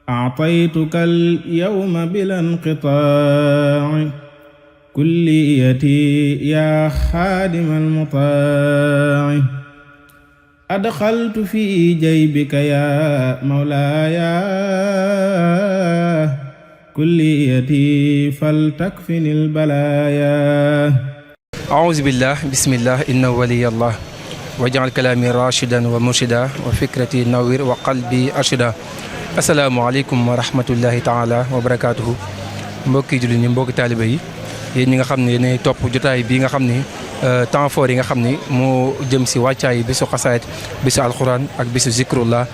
أعطيتك اليوم بلا انقطاع كليتي يا خادم المطاع أدخلت في جيبك يا مولاي كليتي فلتكفني البلايا أعوذ بالله بسم الله إن ولي الله وجعل كلامي راشدا ومرشدا وفكرتي نوير وقلبي أرشدا asalaamaaleykum wa rahmatullahi taala wa barakaatuhu mbokki jullit ñi mbokki taaliba yi yéen ñi nga xam ne yéenay topp jotaay bii nga xam ni temps fort yi nga xam ni moo jëm si wàccaay bisu xasaayid bisu alquran ak bisu zikrullah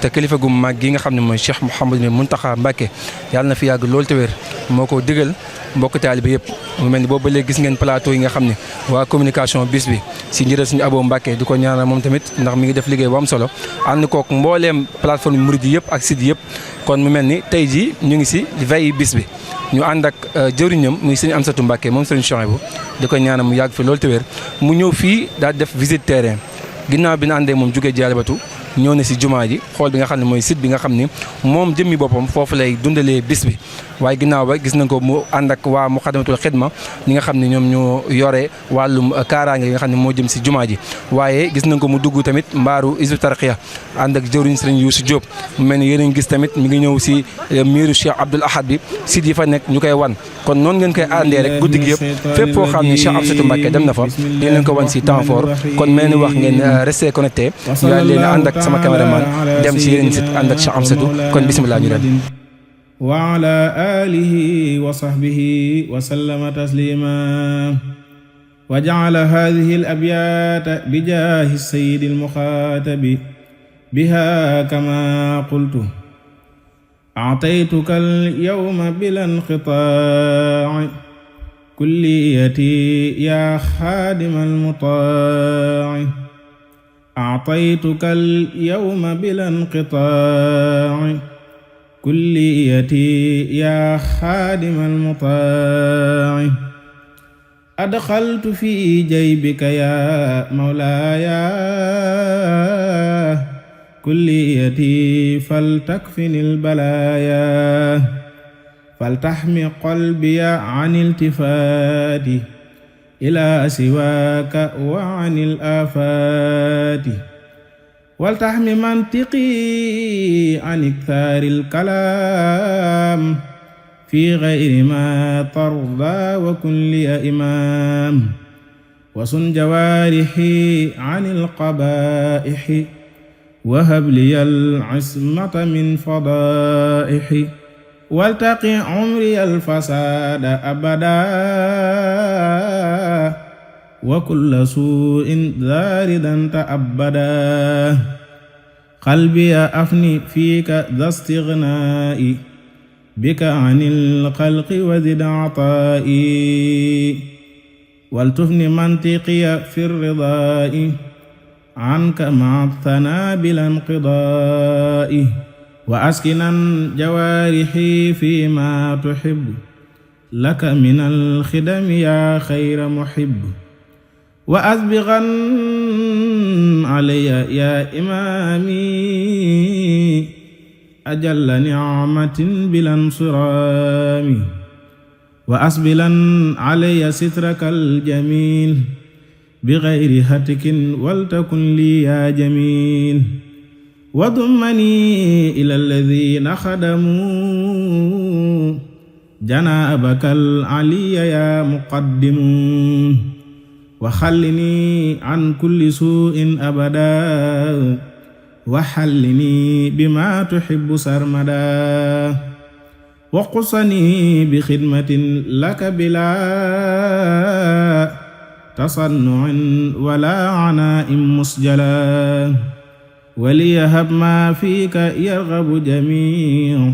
te kilifa gu mag gi nga xam ne mooy Cheikh Mouhamadou Mountakha Mbacké yàlla na fi yàgg loolu te wér moo ko digal mbokk taaliba yëpp mu mel ni boobu ba léegi gis ngeen plateau yi nga xam ne waa communication bis bi si njëral suñu Abo Mbacké di ko ñaanal moom tamit ndax mi ngi def liggéey bu am solo ànd kook mbooleem plateforme murid yi yëpp ak site yëpp kon mu mel ni tey jii ñu ngi si veille bis bi ñu ànd ak jëwriñam muy sëñ Amsatou Mbacké moom sëñ Chouaïbou di ko ñaanal mu yàgg fi loolu te wér mu ñëw fii daal def visite terrain ginnaaw bi na àndee moom jógee Dialibatu ñëw na si jumaa ji xool bi nga xam ne mooy site bi nga xam ni moom jëmmi boppam foofu lay dundalee bis bi waaye ginnaaw ba gis nañ ko mu ànd ak waa Muxaddamatul Xidma ñi nga xam ne ñoom ñoo yore wàllum kaaraange yi nga xam ne moo jëm si jumaa ji waaye gis nañ ko mu dugg tamit mbaaru Hizbut Tarqiyyah ànd ak jëwriñ Sëriñ Youssou Diop mu mel ni yéen a ngi gis tamit mi ngi ñëw si miiru Cheikh Abdoul Ahad bi site yi fa nekk ñu koy wan kon noonu ngeen koy àndee rek guddi gi yëpp fépp foo xam ne Cheikh Amsatou Mbacké dem na fa dinañ leen ko wan si temps fort kon mel ni wax ngeen restez connecté ñu daal leen ànd ak sama caméraman dem si yeneen sit ànd ak Cheikh Amsatou kon bismillah ñu dem wa ala alihi wa sahbihi wa sallama taslima wa ja'ala hadhihi al-abyata bi jahi sayyid al-mukhatabi biha kama qultu a'taytuka al-yawma bila inqita'i kulliyati ya khadim al-muta'i a'taytuka al-yawma bila inqita'i كليتي يا خادم المطاع أدخلت في جيبك يا مولاي كليتي فلتكفني البلايا فلتحمي قلبي عن التفات إلى سواك وعن الآفات ولتحم منطقي عن إكثار الكلام في غير ما ترضى وكن لي إمام وصن جوارحي عن القبائح وهب لي العصمة من فضائح والتقي عمري الفساد أبدا وكل سوء ذاردا تأبدا قلبي أفني فيك ذا استغنائي بك عن الخلق وزد عطائي ولتفني منطقي في الرضاء عنك مع الثناء بلا انقضاء وأسكنا جوارحي فيما تحب لك من الخدم يا خير محب وأسبغا علي يا إمامي أجل نعمة بلا انصرام وأسبلا علي سترك الجميل بغير هتك ولتكن لي يا جميل وضمني إلى الذين خدموا جنابك العلي يا مقدم وخلني عن كل سوء أبدا وحلني بما تحب سرمدا وقصني بخدمة لك بلا تصنع ولا عناء مسجلا وليهب ما فيك يرغب جميع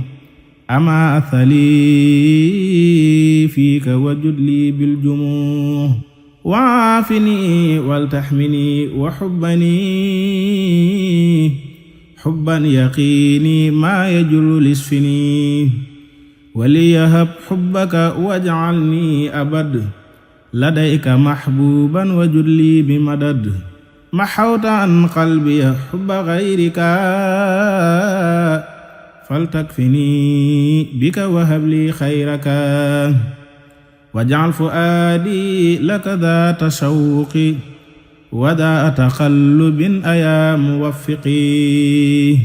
أما أثلي فيك وجد لي بالجموع وعافني ولتحمني وحبني حبا يقيني ما يجر لسفني وليهب حبك واجعلني أبد لديك محبوبا وجد لي بمدد محوت عن قلبي حب غيرك فلتكفني بك وهب لي خيرك واجعل فؤادي لك ذات شوق وذا تقلب أيا موفقي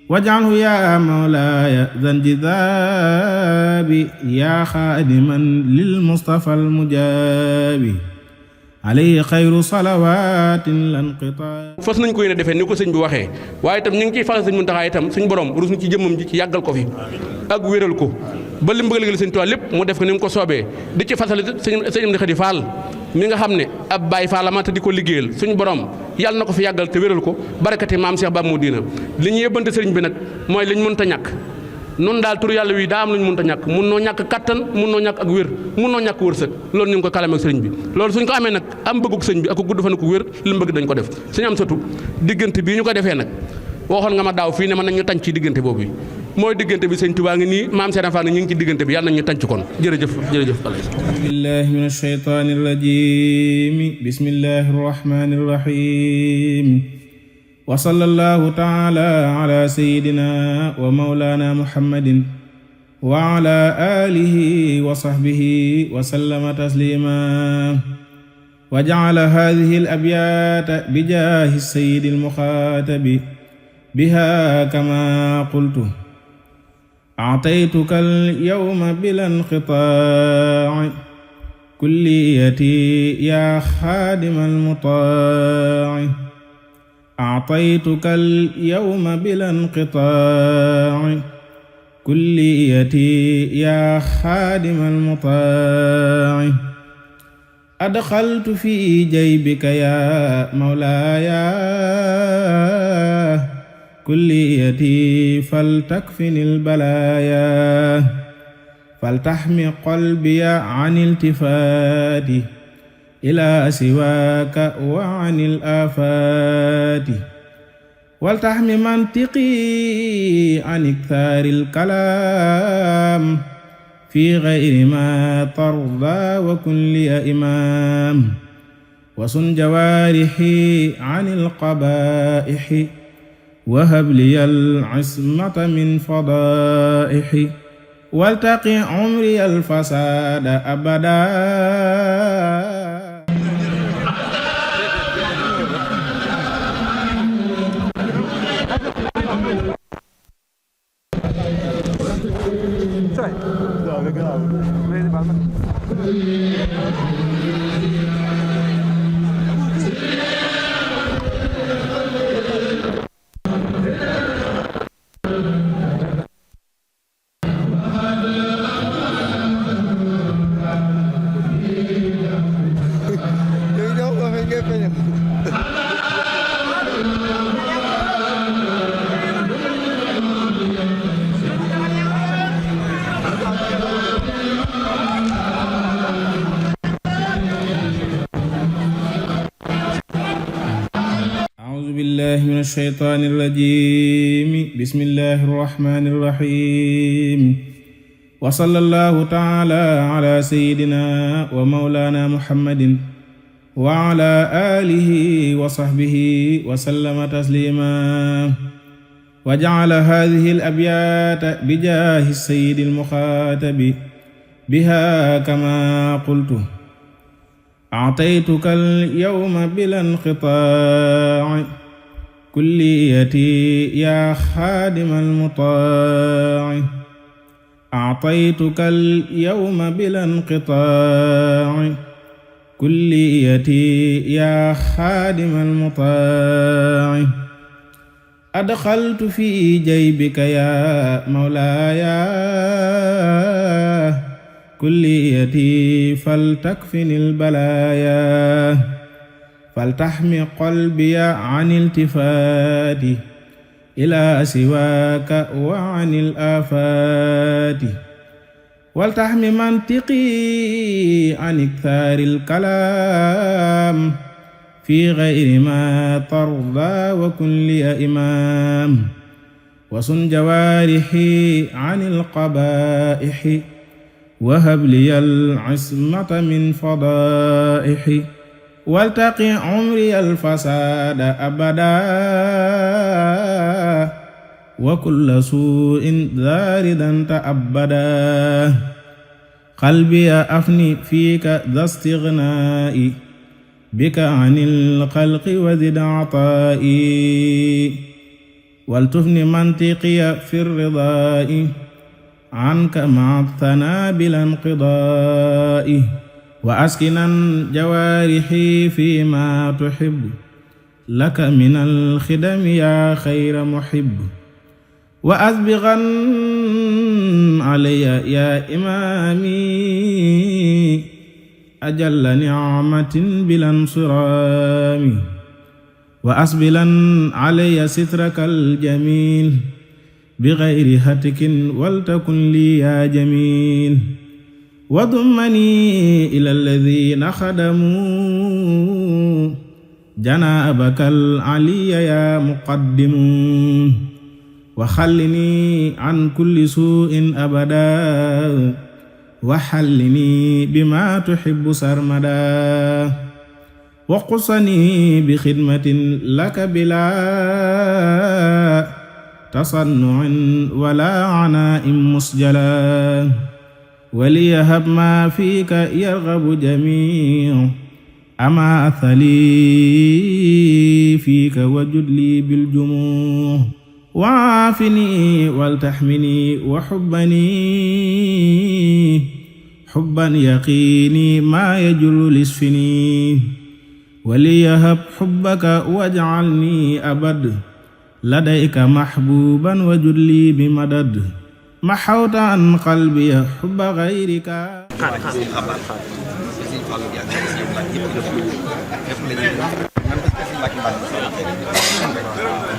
واجعله يا مولاي ذا انجذاب يا خادما للمصطفى المجاب عليه خير صلوات لا انقطاع. fas nañ ko yéene defee ni ko sëñ bi waxee waaye itam ñu ngi ciy fasal sëñ Muntaxa itam suñ borom rus ñu ci jëmmam ji ci yàggal ko fi ak wéral ko ba li mu bëgg a liggéeyal sëñ Tuubaa lépp mu def ko ni mu ko soobee di ci fasal sëñ Amdi Xadi Fall mi nga xam ne ab Baay Faal la te di ko liggéeyal suñu borom yàlla na ko fi yàggal te wéral ko barakati maam Cheikh Ba Mudina li ñu yëbbante sëriñ bi nag mooy liñ mënta ñàkk nun daal tur yàlla wi daa am lu ñu mënta ñàkk mun noo ñàkk kattan mun noo ñàkk ak wér mun noo ñàkk wërsëg loolu ñu ngi ko kalame ak sëriñ bi loolu suñ ko amee nag am bëgguk sëñ bi ak gudd fan ko wér li mu bëgg dañ ko def suñu am satu diggante bii ñu ko defee nag waxoon nga ma daaw fii ne mën nañ ñu tànc ci diggante boobu bi mooy diggante bi sëñ Tuubaa ngi nii maam Cheikh Fall ñu ngi ci diggante bi yàlla nañ ñu tànc kon jërëjëf jërëjëf billahi min ash-shaytani ar-rajim bismillahir rahmanir rahim wa sallallahu ta'ala ala sayyidina wa mawlana muhammadin wa ala alihi wa sahbihi wa sallama taslima wa ja'ala hadhihi al-abyata bi jahi sayyidil mukhatabi biha kama qultu a'taytuka al-yawma bila inqita'i kulliyati ya khadimal muta'i أعطيتك اليوم بلا انقطاع كليتي يا خادم المطاع أدخلت في جيبك يا مولاي كليتي فلتكفني البلايا فلتحمي قلبي عن التفات إلى سواك وعن الآفات ولتحم منطقي عن إكثار الكلام في غير ما ترضى وكن لي إمام وصن جوارحي عن القبائح وهب لي العصمة من فضائح والتقي عمري الفساد أبدا من الشيطان الرجيم بسم الله الرحمن الرحيم وصلى الله تعالى على سيدنا ومولانا محمد وعلى آله وصحبه وسلم تسليما وجعل هذه الأبيات بجاه السيد المخاطب بها كما قلت أعطيتك اليوم بلا انقطاع كليتي يا خادم المطاع أعطيتك اليوم بلا انقطاع كليتي يا خادم المطاع أدخلت في جيبك يا مولاي كليتي فلتكفني البلايا فلتحمي قلبي عن التفات إلى سواك وعن الآفات ولتحمي منطقي عن إكثار الكلام في غير ما ترضى وكن لي إمام وصن جوارحي عن القبائح وهب لي العصمة من فضائح والتقي عمري الفساد أبدا وكل سوء ذاردا تأبدا قلبي أفني فيك ذا استغناء بك عن الخلق وزد عطائي ولتفن منطقي في الرضاء عنك مع الثناء بلا انقضاء وأسكنا جوارحي فيما تحب لك من الخدم يا خير محب وأسبغا علي يا إمامي أجل نعمة بلا انصرام وأسبلا علي سترك الجميل بغير هتك ولتكن لي يا جميل وضمني إلى الذين خدموا جنابك العلي يا مقدم وخلني عن كل سوء أبدا وحلني بما تحب سرمدا وقصني بخدمة لك بلا تصنع ولا عناء مسجلا وليهب ما فيك يرغب جميع أما أثلي فيك وجد لي بالجموع وعافني ولتحمني وحبني حبا يقيني ما يجل لسفني وليهب حبك واجعلني أبد لديك محبوبا وجد لي بمدد محوت عن قلبي حب غيرك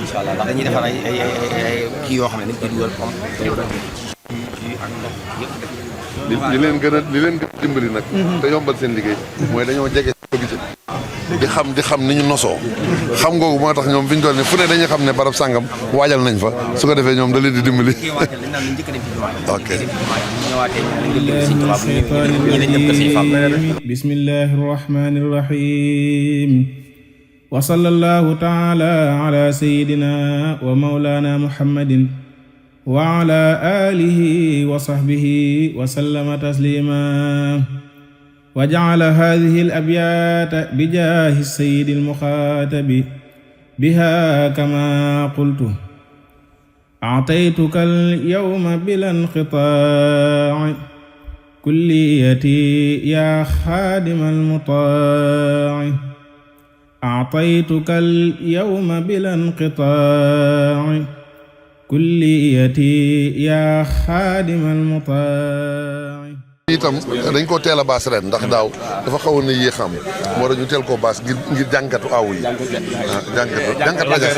inshallah ndax dañuy defar ay kii yoo xam ne dañ koy dugal comme li leen gën a dimbali nag te yombal seen liggéey mooy dañoo jege ko gise di xam ni ñu nosoo xam googu moo tax ñoom fi ñu toll ni fu ne dañuy xam ne barab sàngam waajal nañ fa su ko defee ñoom da leen di dimbali ok bismillahi rahmani rahim wa sallallahu taala ala sayyidina wa mawlana muhammadin wa ala alihi wa sahbihi wa sallama taslima wa ja'ala hadhihi al-abyata bi jahi sayyidi al-mukhatabi biha kama qultu a'taytuka al-yawma bila inqita'i kulliyati ya khadim al-muta'i أعطيتك اليوم بلا انقطاع كليتي يا خادم المطاع itam dañ ko teel a baas ren ndax daaw dafa xawoon na yéexam moo tax ñu teel koo baas ngir jànkatu aw yi jànkat rajas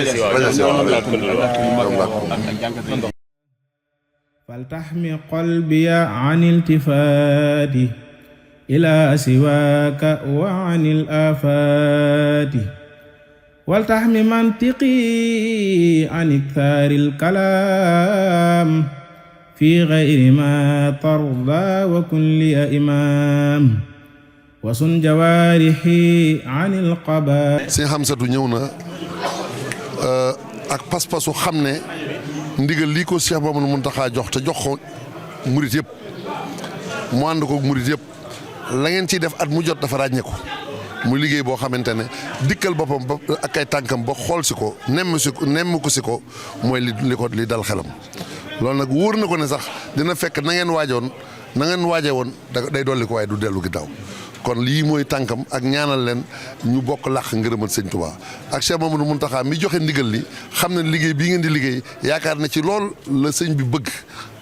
فلتحمي قلبي عن التفاتي إلى سواك وعن الآفات ولتحمي منطقي عن إكثار الكلام في غير ما ترضى وكن لي إمام وصن جوارحي عن القبائل Sëñ Hamsatu ñëw na ak pas-pasu xam ne ndigal lii ko Cheikh Mamadou Mountakha jox te jox ko murit yëpp mu ànd ko murit yëpp la ngeen ciy def at mu jot dafa ràññeeku mu liggéey boo xamante ne dikkal boppam ba ak ay tànkam ba xool si ko nemm ko si ko mooy li dal xelam loolu nag wóor na ko ne sax dina fekk na ngeen waaje woon day dolli ko waaye du dellu ginnaaw kon lii mooy tànkam ak ñaanal leen ñu bokk làq ngërëmal sëñ Tuubaa ak Cheikh Mamadou Mountakha mi joxe ndigal li xam ne liggéey bii ngeen di liggéey yaakaar na ci lool la sëñ bi bëgg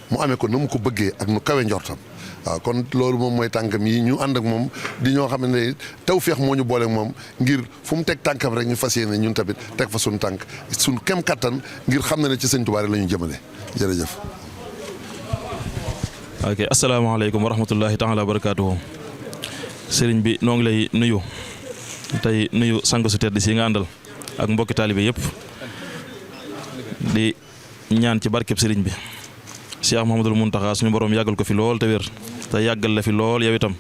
mu amee ko na mu ko bëggee ak nu kawe njortam waaw kon loolu moom mooy tànkam yi ñu ànd ak moom di ñoo xam ne tawfeex moo ñu boole ak moom ngir fu mu teg tànkam rek ñu fas yéene ñun tamit teg fa suñu tànk suñu kem kattan ngir xam ne ci sëñ Tuubaa la ñu jëmale jërëjëf. ok asalaamaaleykum wa rahmatullahi taala wa barakaatuhu sëriñ bi noo ngi lay nuyu tey nuyu sang su tedd si nga àndal ak mbokki taalibe yëpp di ñaan ci barkeb sëriñ bi Cheikh Mouhamadoul Mountakha suñu borom yàggal ko fi lool te wér te yàggal la fi lool yow itam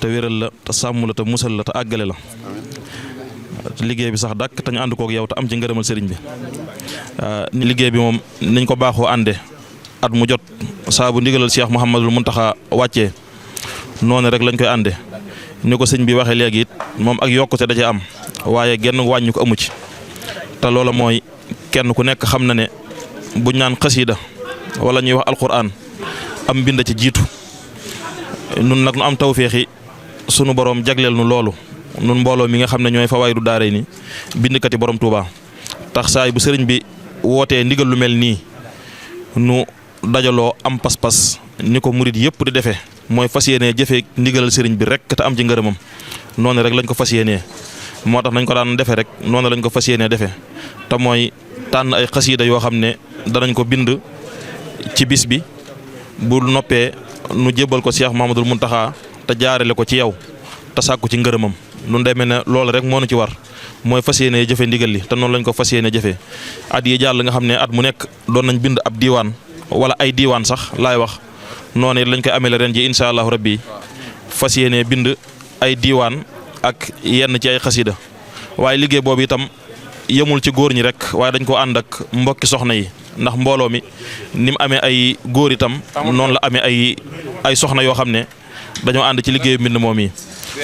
te wéral la te sàmm la te musal la te àggale la liggéey bi sax dàkk te ñu ànd kook yow te am ci ngërëmal sëriñ bi liggéey bi moom niñ ko baaxoo ànde at mu jot saa bu ndigalal Cheikh Mouhamadul Mountakha wàccee noonu rek lañ koy ànde ni ko sëñ bi waxee léegi it moom ak yokkute da cee am waaye genn wàññi ko amu ci te loola mooy kenn ku nekk xam na ne buñ naan xasiida wala ñuy wax alquran am mbind ci jiitu nun nag nu am tawféexi sunu borom jagleel nu loolu nun mbooloo mi nga xam ne ñooy Fawaayidu Daarayni bindkati borom Touba tax saay bu sëriñ bi wootee ndigal lu mel nii nu dajaloo am pas-pas ni ko murit yëpp di defee mooy fas yéenee jëfee ndigalal sëriñ bi rek te am ci ngërëmam noonu rek lañ ko fas yéenee moo tax nañ ko daan defee rek noonu lañ ko fas yéenee defee te mooy tànn ay xasiida yoo xam ne danañ ko bind ci bis bi bu noppee nu jébbal ko Cheikh Mouhamadoul Mountakha te jaarale ko ci yow te sàkku ci ngërëmam nun day mel ne loolu rek moo nu ci war mooy fas yéenee jëfe ndigal li te noonu lañ ko fas yéenee jëfee at yi jàll nga xam ne at mu nekk doon nañ bind ab diiwaan wala ay diiwaan sax laay wax noonu lañ koy amele ren ji incha allahu rabbi fas yéenee bind ay diiwaan ak yenn ci ay xasida waaye liggéey boobu itam yemul ci góor ñi rek waaye dañ ko ànd ak mbokki soxna yi ndax mbooloo mi ni mu amee ay góor itam noonu la amee ay soxna yoo xam ne dañoo ànd ci liggéeyu mbind moom yi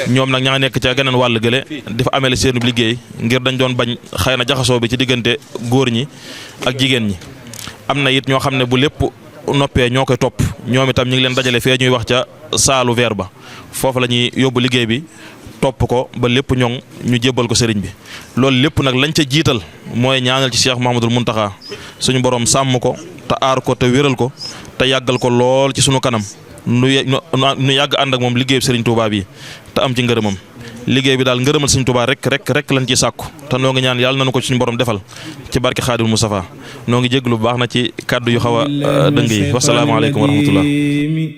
ñoom nag ña nga nekk ca geneen wàll gële dafa amee seen liggéey ngir dañ doon bañ xëy na jaxasoo bi ci diggante góor ñi ak jigéen ñi am na it ñoo xam ne bu lépp noppee ñoo koy topp ñoom itam ñu ngi leen dajale fee ñuy wax ca saalu veer ba foofu la ñuy yóbbu liggéey bi topp ko ba lépp ñoŋ ñu jébbal ko sëriñ bi loolu lépp nag lañ ca jiital mooy ñaanal ci Cheikh Mouhamadoul Mountakha suñu borom sàmm ko te aar ko te wéral ko te yàggal ko lool ci sunu kanam nu yàgg ànd ak moom liggéey sëriñ Touba bi te am ci ngërëmam liggéey bi daal ngërëmal sëriñ Touba rek lañ ciy sàkku te noo ngi ñaan yàlla nañu ko suñu borom defal ci barke Xaadimul Mustafa noo ngi jéglu bu baax na ci kàddu yu xaw a dëng yi wasalaamaaleykum wa rahmatullah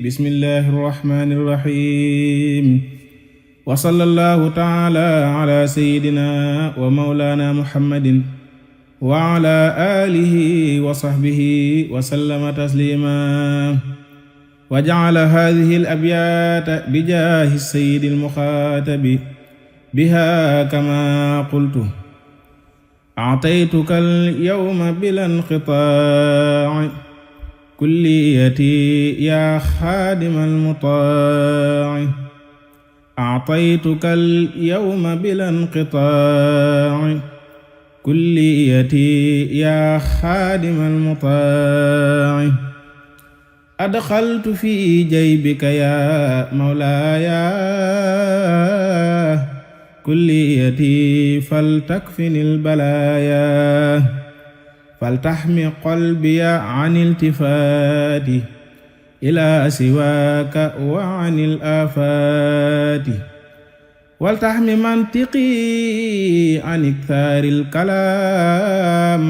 bismillahi rahmani rahim wa sallallahu taala ala sayidina wa maulana muhammadin wa ala alihi wa sahbihi wa sallama taslima wa ja'ala hadhihi al-abyata bi jahi sayyidi al-mukhatabi biha kama qultu a'taytuka al-yawma bila inqita'i kulliyati ya khadim al-muta'i a'taytuka al-yawma bila inqita'i kulliyati ya khadim al-muta'i adxaltu fi jaybika ya mawlaaya kulliyati faltakfini albalaaya faltaxmi qalbiya an iltifaati ila siwaaka wa an ilaafaati waltaxmi mantiqi an iktaari alkalaam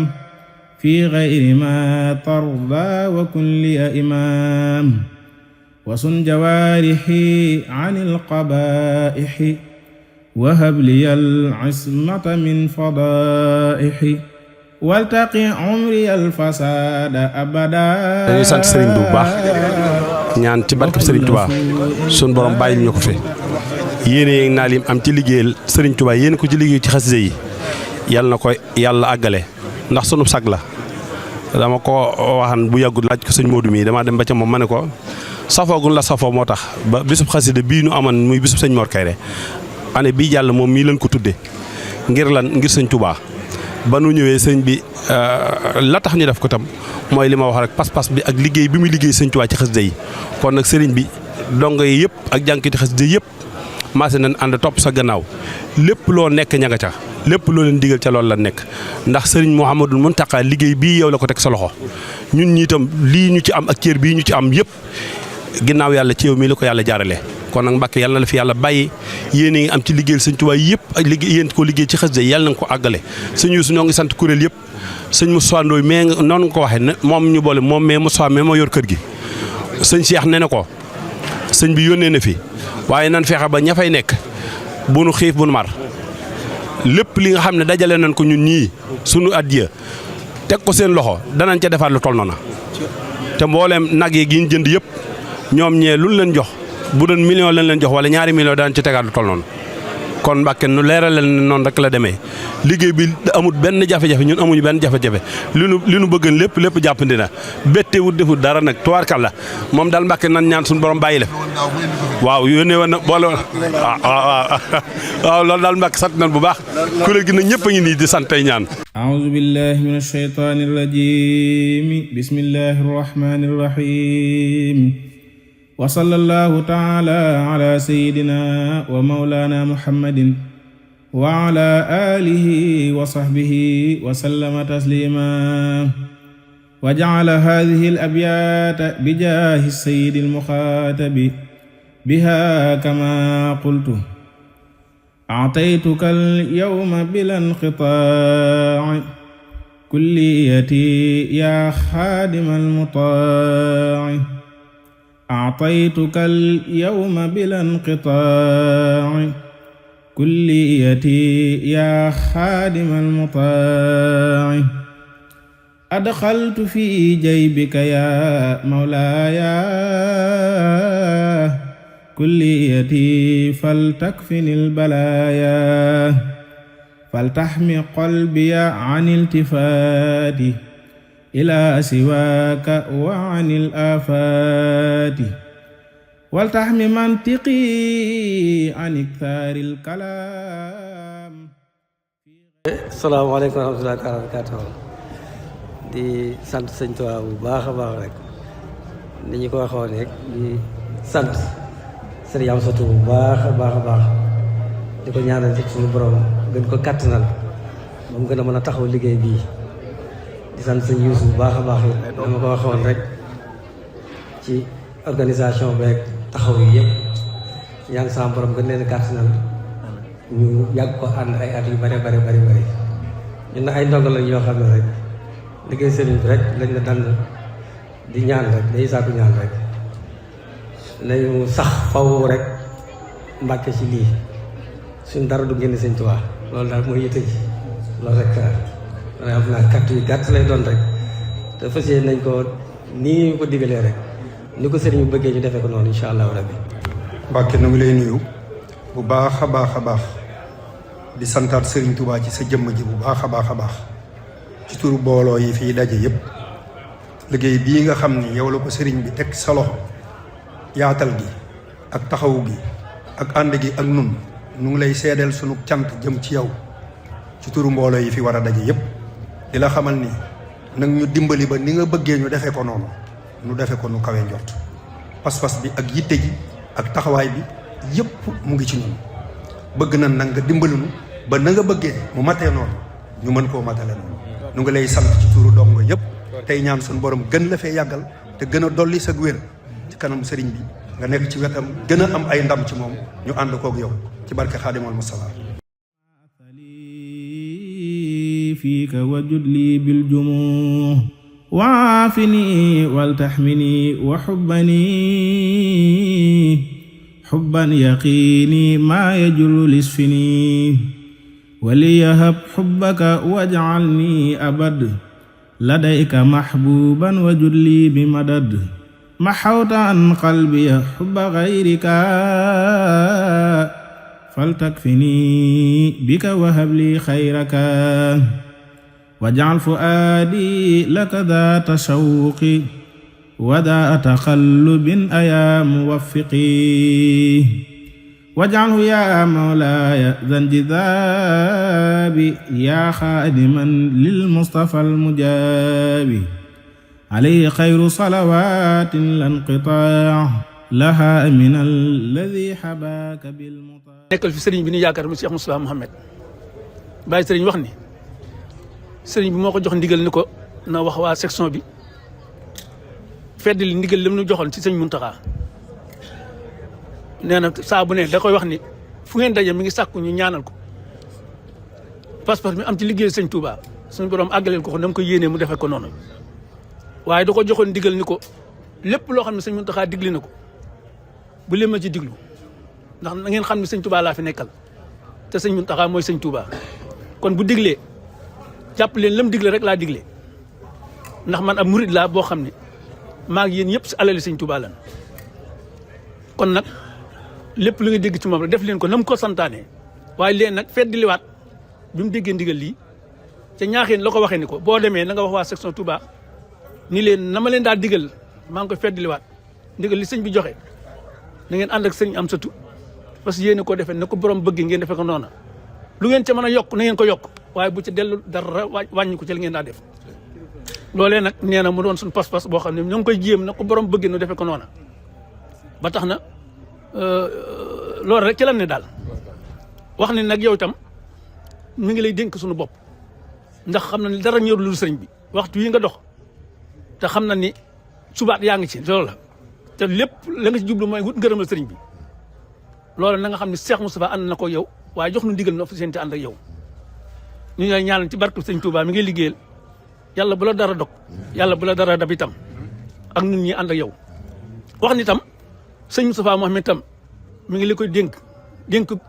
fi gayri ma tarda wa kun liya imaam wa sun jawaarixi an alqabaa'ixi wa hab liya al-ismata min fadaa'ixi waltaqi umri al-fasaada abada. dañuy sant sëriñ bi bu baax ñaan ci barkeb sëriñ Tuubaa sun borom bàyyil ñu ko fi yéene yeeg naa lim am ci liggéeyal sëriñ Tuubaa yéen ko ci liggéey ci xasida yi yàlla na ko yàlla àggale ndax sunu sag la. dama ko waxan bu yàggul laaj ko sëñ Modou mii damaa dem ba ca moom ma ne ko safoogun la safoo moo tax ba bisub xasida bii nu amoon muy bisub sëñ Mor Kayre année bii jàll moom mii lañ ko tudde ngir ngir sëñ Touba ba nu ñëwee sëñ bi la tax ñu def ko tam mooy li ma wax rek pas-pas bi ak liggéey bi muy liggéey sëñ Touba ci xasida yi kon nag sëriñ bi dongo yi yëpp ak jànkiti xasida yëpp maase nañ ànd topp sa gannaaw lépp loo nekk ña nga ca lépp loo leen digal ca loolu la nekk ndax sëriñ Mouhamadoul Mountakha liggéey bii yow la ko teg sa loxo ñun ñi itam lii ñu ci am ak cër bii ñu ci am yëpp ginnaaw yàlla ci yow mii la ko yàlla jaarale kon nag Mbàkke yàlla na la fi yàlla bàyyi yéen a ngi am ci liggéeyal sëñ Tuubaa yëpp ak liggéey yéen ko liggéey ci xasida yàlla na nga ko àggale sëñ Yuusu ñoo ngi sant kuréel yëpp sëñ Moussa Ndoye mais noonu nga ko waxee moom ñu boole moom mais Moussa mais moo yor kër gi sëñ Cheikh ne na ko sëñ bi yónnee na fi waaye nan fexe ba ña fay nekk bu nu xiif bu nu mar lépp li nga xam ne dajale nañ ko ñun ñii sunu addiya teg ko seen loxo danañ ca defaat lu toll noona te mbooleem nag yi gi ñu jënd yëpp ñoom ñee luñ leen jox bu doon million lañ leen jox wala ñaari million danañ ci tegaat lu toll noonu kon Mbàkke nu leeral leen ne noonu rek la demee liggéey bi amul benn jafe-jafe ñun amuñu benn jafe-jafe li nu bëgg lépp jàppandi na bettewut defut dara nag tubaarkàlla moom daal Mbàkke nan ñaan suñu borom bàyyi la waaw yónnee woon na boole waaw loolu daal Mbàkke sant nañ bu baax kuréel gi nag ñëpp a ngi nii di sant tey ñaan. أعوذ بالله من الشيطان الرجيم بسم الله الرحمن الرحيم وصلى الله تعالى على سيدنا ومولانا محمد وعلى آله وصحبه وسلم تسليما وجعل هذه الأبيات بجاه السيد المخاطب بها كما قلت أعطيتك اليوم بلا انقطاع كليتي يا خادم المطاع أعطيتك اليوم بلا انقطاع كليتي يا خادم المطاع أدخلت في جيبك يا مولاي كليتي فلتكفني البلايا فلتحمي قلبي عن التفات إلى سواك وعن الآفات ولتحمي منطقي عن إكثار الكلام. السلام عليكم ورحمة الله وبركاته. di sant sëñ Tuubaa bu baax a baax rek ni ñu ko waxoon rek di sant sëriñ Amsatu bu baax a baax di ko ñaanal ci suñu borom gën ko kàttanal ba mu gën a mën a taxaw liggéey bii di sant sëñ Yuusu bu baax a baax yi dama ko waxoon rek ci organisation beeg taxaw yi yëpp ñaan sama borom gën leen kàttanal ñu yàgg ko ànd ay at yu bari ñun na ay ndongo lañ yoo xam ne rek liggéey sëriñ bi rek lañ la dand di ñaan rek day sàkku ñaan rek nañu sax faw rek Mbàkke ci lii suñ dara du génn sëñ Tuubaa loolu daal mooy yitte ji loolu rek man am naa kàtt yu gàtt lay doon rek te fas yéene nañ ko nii ñu ko digalee rek ni ko sëriñ bi bëggee ñu defee ko noonu incha allahu rabbi. Mbàkke nu ngi lay nuyu bu baax a baax di santaat sëriñ Tuubaa ci sa jëmm ji bu baax a baax ci turu booloo yi fii daje yëpp liggéey bii nga xam ni yow la ko sëriñ bi teg sa loxo yaatal gi ak taxawu gi ak ànd gi ak nun nu ngi lay seedeel sunu cant jëm ci yow ci turu mbooloo yi fi war a daje yëpp di la xamal ni nag ñu dimbali ba ni nga bëggee ñu defee ko noonu nu defee ko nu kawe njort pas-pas bi ak yitte ji ak taxawaay bi yëpp mu ngi ci ñun bëgg na nag nga dimbali nu ba na nga bëggee mu matee noonu ñu mën koo matale noonu nu ngi lay sant ci turu dongo yëpp tey ñaan suñu borom gën la fee yàggal te gën a dolli sa wér ci kanam sëriñ bi nga nekk ci wetam gën a am ay ndam ci moom ñu ànd koog yow ci barke Xaadimal Mustafa فيك وجد لي بالجموع وعافني والتحمني وحبني حبا يقيني ما يجل لسفني وليهب حبك واجعلني أبد لديك محبوبا وجد لي بمدد محوت عن قلبي حب غيرك فلتكفني بك وهب لي خيرك واجعل فؤادي لك ذات شوق وذا تقلب أيا موفقي واجعله يا مولاي ذا انجذاب يا خادما للمصطفى المجاب عليه خير صلوات لا انقطاع laha min alladi habaka bil muta nekkal fi sëriñ bi ni yaakaar mu Cheikh Moustapha Mohamed bàyyi sëriñ wax ni sëriñ bi moo ko jox ndigal ni ko na wax waa section bi fedd li ndigal lam nu joxoon ci sëñ Muntaxa nee na saa bu ne da koy wax ni fu ngeen daje mi ngi sàkku ñu ñaanal ko passeport mi am ci liggéey sëñ Touba suñu borom àggaleel ko na mu ko yéenee mu defee ko noonu waaye da ko joxoon ndigal ni ko lépp loo xam ne sëñ Muntaxa digli na ko bu leen ma ci diglu ndax na ngeen xam ne sëñ Touba laa fi nekkal te sëñ Muntaxa mooy sëñ Touba kon bu diglee jàpp leen lam digle rek laa digle ndax man ab murid laa boo xam ne maa ngi yéen yëpp si alali sëñ Touba lan kon nag lépp lu nga dégg ci moom rek def leen ko na mu ko santaane waaye leen nag feddliwaat bi mu déggee ndigal lii ca ñaaxeen la ko waxee ni ko boo demee na nga wax waa section Touba ni leen na ma leen daa digal maa ngi koy feddliwaat ndigal li sëñ bi joxe na ngeen ànd ak sëñ Amsatu parce que yéen ko defee na ko borom bëgg ngeen defee ko noona lu ngeen ca mën a yokk na ngeen ko yokk waaye bu ca dellu dara wàññi ko ci li ngeen daa def loolee nag nee na mu doon suñu pas-pas boo xam ne ñoo ngi koy jéem na ko borom bëgg nu defee ko noona ba tax na loolu rek ci lan ne daal wax ne nag yow itam mi ngi lay dénk suñu bopp ndax xam na ni dara ñëw lu sëriñ bi waxtu yi nga dox te xam na ni subaat yaa ngi ci loolu la te lépp la nga ci jublu mooy wut ngërëmal sëriñ bi loolu na nga xam ne Cheikh Moustapha ànd na ko yow waaye jox nu ndigal na fa seen te ànd ak yow ñu ñooy ñaanal ci barke sëriñ Touba mi ngay liggéeyal yàlla bu la dara dog yàlla bu la dara dab itam ak ñun ñi ànd ak yow wax ni tam sëñ Moustapha Mohamed tam mi ngi li koy dénk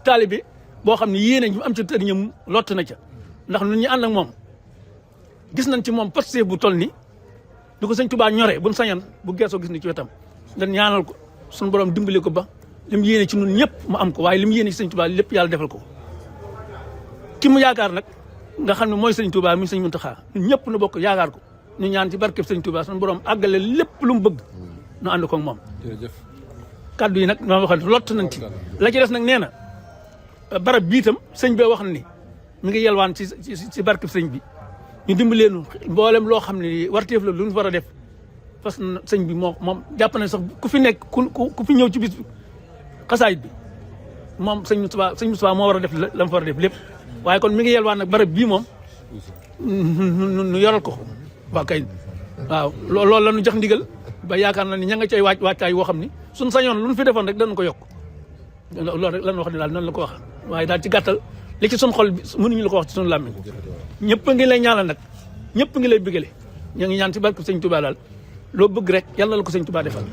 taalibe boo xam ne yéene ñu am ci tëriñam lott na ca ndax ñun ñi ànd ak moom gis nañ ci moom pasté bu toll ni du ko sëñ Touba ñoree buñ sañan bu geesoo gis ni ci wetam dañ ñaanal ko suñu borom dimbali ko ba li mu yéene ci ñun ñëpp mu am ko waaye li mu yéene ci sëñ Touba lépp yàlla defal ko ki mu yaakaar nag nga xam ne mooy sëñ Touba mi sëñ Mountakha ñun ñëpp nu bokk yaakaar ko ñu ñaan ci barkeb sëñ Touba suñu borom àggale lépp lu mu bëgg nu ànd ko ak moom kaddu yi nag ma waxoon lott nañ ci la ci des nag nee na barab bii itam sëñ bi wax na ni mi ngi yelwaan ci barkeb sëñ bi ñu dimbaleenu mboolem loo xam ne warteef la lu ñu war a def parce que sëñ bi moom jàpp nañ sax ku fi nekk ku fi ñëw ci bis xasaayit bi moom sëñ Moustapha moo war a def la mu war a def lépp waaye kon mi ngi yelwaan nag barab bii moom nu yoral ko waa kay waaw loolu la ñu jox ndigal ba yaakaar na ni ña nga cay waajtaay woo xam ni suñ sañoon lu ñu fi defoon rek danañ ko yokk loolu rek lan wax ni daal noonu la ko wax waaye daal ci gàttal li ci suñ xol bi mënuñu la ko wax ci suñu làmmiñ ñëpp ngi lay ñaanal nag ñëpp ngi lay bëggale ñu ngi ñaan ci barke sëñ Touba daal loo bëgg rek yàlla la ko sëñ Touba defal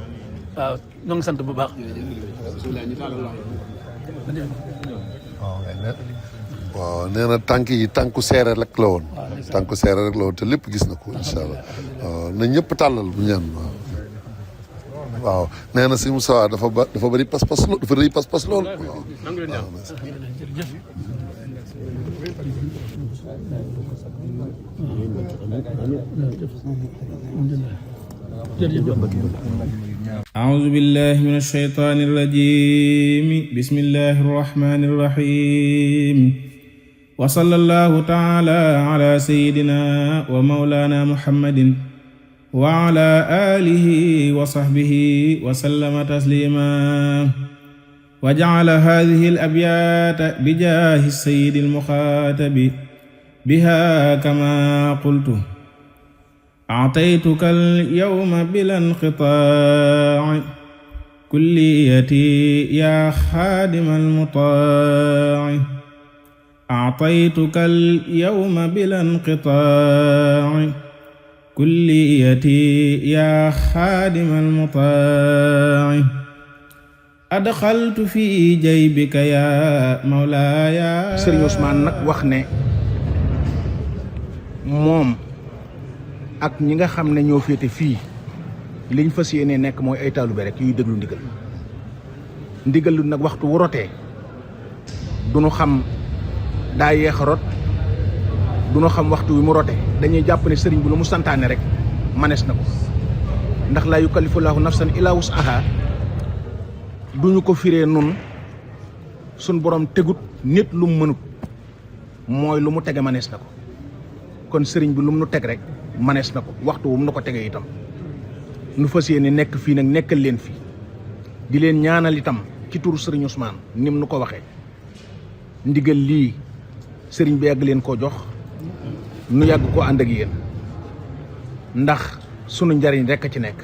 waaw ñoo ngi sant bu baax waaw nee na tànk yi tànku seere rek la woon tànku seere rek la woon te lépp gis na ko incha allah waaw na ñëpp tàllal bu ñaan waaw nee na si Moussa dafa bëri pas-pas lool dafa rëy pas-pas lool waaw أعوذ بالله من الشيطان الرجيم بسم الله الرحمن الرحيم وصلى الله تعالى على سيدنا ومولانا محمد وعلى آله وصحبه وسلم تسليما وجعل هذه الأبيات بجاه السيد المخاطب بها كما قلت أعطيتك اليوم بلا انقطاع كليتي يا خادم المطاع أعطيتك اليوم بلا انقطاع كليتي يا خادم المطاع أدخلت في جيبك يا مولاي Sëriñ Ousmane nag wax ne moom ak ñi nga xam ne ñoo féete fii liñ fas yéene nekk mooy ay taalibe rek yuy déglu ndigal lu nag waxtu wu rotee du nu xam daa yeex a rot du nu xam waxtu wi mu rote dañuy jàpp ne sëriñ bi lu mu santaane rek manees na ko ndax laa yukallifu llaahu nafsan illaa wus'ahaa duñu ko firee nun suñ borom tegut nit lu mu mënut mooy lu mu tege manees na ko kon sëriñ bi lu mu nu teg rek manees na ko waxtu wu mu na ko tegee itam nu fas yéene nekk fii nag nekkal leen fii di leen ñaanal itam ci turu sëriñ Ousmane nim nu ko waxee ndigal lii sëriñ bi yàgg leen koo jox nu yàgg koo ànd ak yéen ndax sunu njariñ rek a ci nekk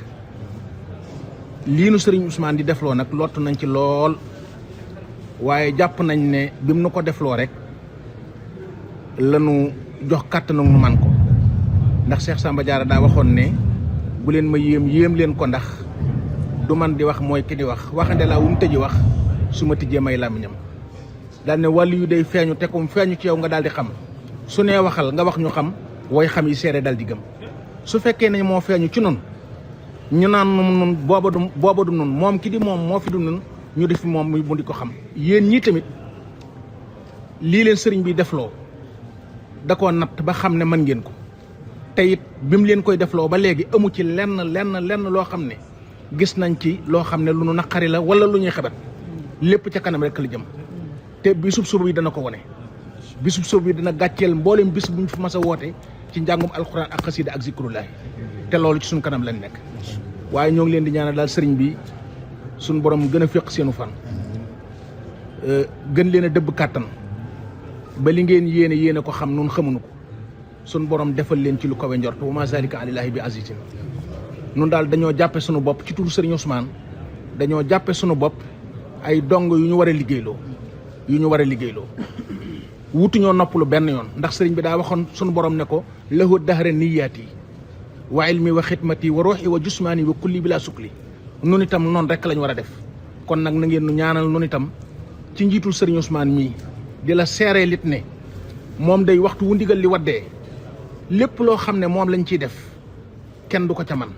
lii nu sëriñ Ousmane di defloo nag lottu nañ ci lool waaye jàpp nañ ne bi mu nu ko defloo rek lanu jox kàttanu nu man ko ndax Cheikh Samba Diarra daa waxoon ne bu leen ma yéem leen ko ndax du man di wax mooy ki di wax waxande laa wu mu tëji wax su ma tijjee may làmmiñam daal ne wàllu yu day feeñu te comme feeñu ci yow nga daal di xam su nee waxal nga wax ñu xam way xam yi seere daal di gëm su fekkee ne moo feeñu ci nun ñu naan nun booba du nun moom ki di moom moo fi du nun ñu def moom mu di ko xam yéen ñii tamit lii leen sëriñ bi defloo da koo natt ba xam ne mën ngeen ko te it bi mu leen koy defloo ba léegi amu ci lenn loo xam ne gis nañ ci loo xam ne lu nu naqari la wala lu ñuy xebat lépp ca kanam rek la jëm te bisub suba bi dana ko wone bisub suba bi dana gàcceel mboolem bis buñ fi mas a woote ci njàngum alxuraan ak xasida ak zikrullahi te loolu ci suñ kanam lañ nekk waaye ñoo ngi leen di ñaanal daal sëriñ bi suñ borom gën a féq seenu fan gën leen a dëbb kàttan ba li ngeen yéene ko xam nun xamuñu ko suñ borom defal leen ci lu kawe njort wa ma zalika alillaahi bi azitin nun daal dañoo jàppe sunu bopp ci turu sëriñ Ousmane dañoo jàppe sunu bopp ay dong yu ñu war a liggéeyloo wutuñoo noppalu benn yoon ndax sëriñ bi daa waxoon sunu borom ne ko lahu dahra niyaati wa ilmi wa xidmati wa ruuxi wa jusmaani wa kulli bila sukli nun itam noonu rek lañ war a def kon nag na ngeen nu ñaanal nun itam ci njiitul sëriñ Ousmane mii di la seeree lit ne moom day waxtu wu ndigal li waddee lépp loo xam ne moom lañ ciy def kenn du ko ca man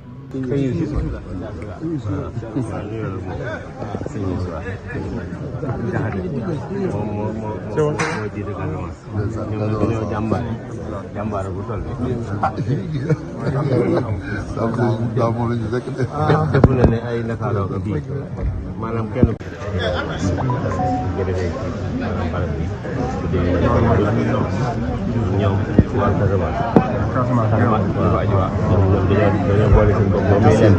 jàmbaar bu toll def na ne ay nakaaloo ko bii maanaam kenn jërëjëf maanaam barab bi ñoom ci wàllu Casamance dafa aju waa ñoom dañoo boole seen bopp moom leen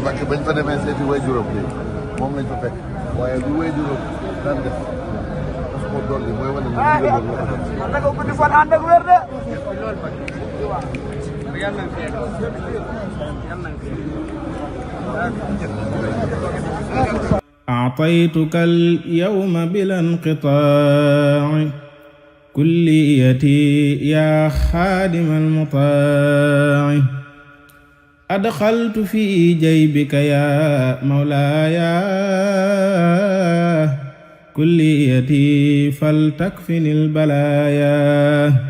Mbàkke bañ fa demee seeti waajuram bi moom lañ fa fekk waaye lu waajuram daan def daf ko dolli mooy wane ne ndigal loolu la ko guddi fan ànd ak wér de أعطيتك اليوم بلا انقطاع كليتي يا خادم المطاع أدخلت في جيبك يا مولاي كليتي فلتكفني البلايا